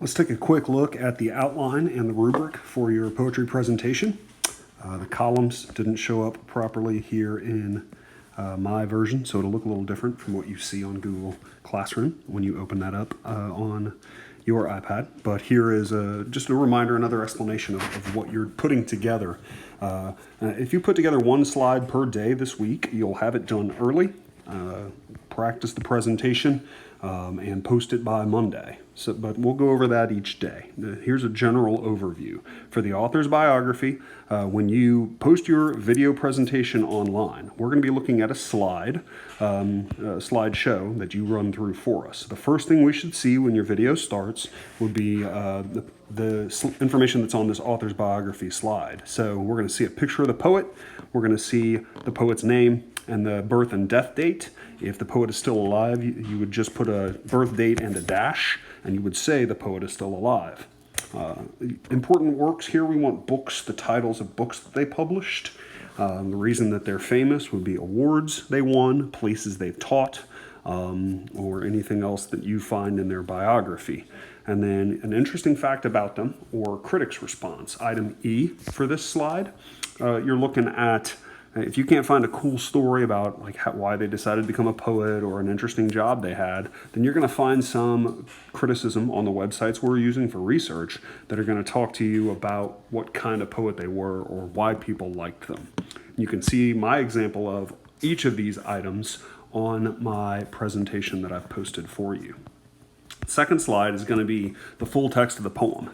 Let's take a quick look at the outline and the rubric for your poetry presentation. The columns didn't show up properly here in my version, so it'll look a little different from what you see on Google Classroom when you open that up on your iPad. But here is just a reminder, another explanation of what you're putting together. If you put together one slide per day this week, you'll have it done early, practice the presentation, and post it by Monday. But we'll go over that each day. Here's a general overview. For the author's biography, when you post your video presentation online, we're going to be looking at a slideshow that you run through for us. The first thing we should see when your video starts would be the information that's on this author's biography slide. So we're going to see a picture of the poet. We're going to see the poet's name and the birth and death date. If the poet is still alive, you would just put a birth date and a dash, and you would say the poet is still alive. Important works here, we want books, the titles of books that they published. The reason that they're famous would be awards they won, places they've taught, or anything else that you find in their biography. And then an interesting fact about them, or critics' response. Item E for this slide, you're looking at, if you can't find a cool story about why they decided to become a poet or an interesting job they had, then you're going to find some criticism on the websites we're using for research that are going to talk to you about what kind of poet they were or why people liked them. You can see my example of each of these items on my presentation that I've posted for you. Second slide is going to be the full text of the poem.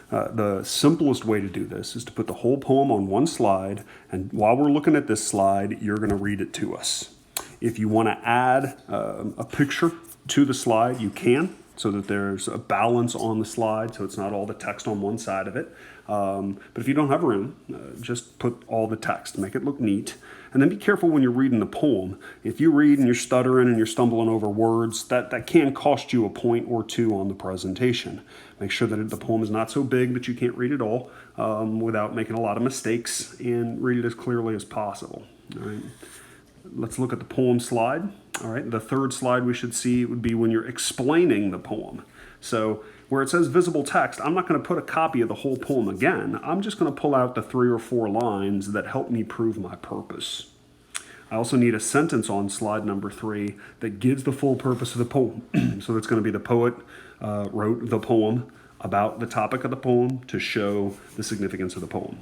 The simplest way to do this is to put the whole poem on one slide, and while we're looking at this slide, you're going to read it to us. If you want to add a picture to the slide, you can, so that there's a balance on the slide, so it's not all the text on one side of it. But if you don't have room, just put all the text, make it look neat. And then be careful when you're reading the poem. If you read and you're stuttering and you're stumbling over words, that can cost you a point or two on the presentation. Make sure that the poem is not so big that you can't read it all without making a lot of mistakes, and read it as clearly as possible. All right. Let's look at the poem slide. All right. The third slide we should see would be when you're explaining the poem. So where it says visible text, I'm not going to put a copy of the whole poem again. I'm just going to pull out the 3 or 4 lines that help me prove my purpose. I also need a sentence on slide number 3 that gives the full purpose of the poem. So that's going to be the poet wrote the poem about the topic of the poem to show the significance of the poem.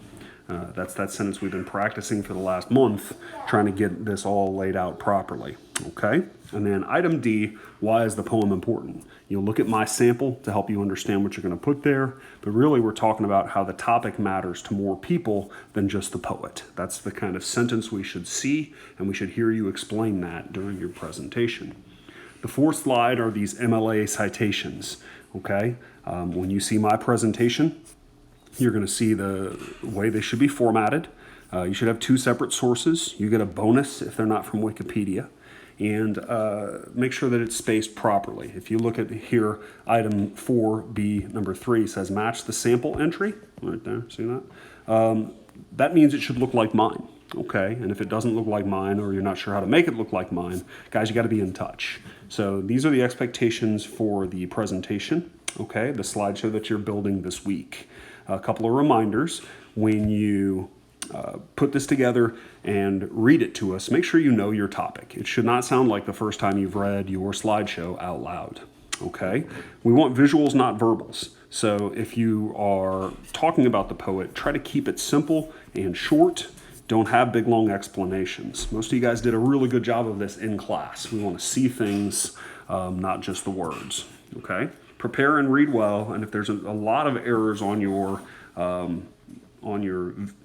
That's that sentence we've been practicing for the last month, trying to get this all laid out properly. Okay? And then item D, why is the poem important? You'll look at my sample to help you understand what you're going to put there, but really we're talking about how the topic matters to more people than just the poet. That's the kind of sentence we should see, and we should hear you explain that during your presentation. The fourth slide are these MLA citations. Okay? When you see my presentation, you're going to see the way they should be formatted. You should have 2 separate sources. You get a bonus if they're not from Wikipedia. And make sure that it's spaced properly. If you look at here, item 4B, number 3 says match the sample entry. Right there, see that? That means it should look like mine. Okay, and if it doesn't look like mine, or you're not sure how to make it look like mine, guys, you got to be in touch. So these are the expectations for the presentation. Okay, the slideshow that you're building this week. A couple of reminders: when you put this together and read it to us, make sure you know your topic. It should not sound like the first time you've read your slideshow out loud. Okay, we want visuals, not verbals. So if you are talking about the poet, try to keep it simple and short. Don't have big, long explanations. Most of you guys did a really good job of this in class. We want to see things, not just the words. Okay? Prepare and read well, and if there's a lot of errors on your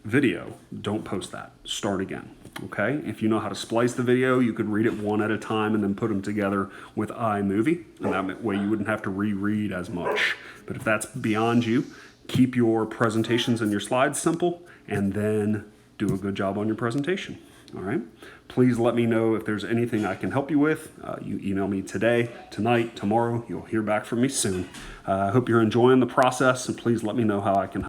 video, don't post that. Start again. Okay? If you know how to splice the video, you could read it one at a time and then put them together with iMovie, and that way you wouldn't have to reread as much. But if that's beyond you, keep your presentations and your slides simple, and then do a good job on your presentation. All right. Please let me know if there's anything I can help you with. You email me today, tonight, tomorrow. You'll hear back from me soon. I hope you're enjoying the process, and please let me know how I can help.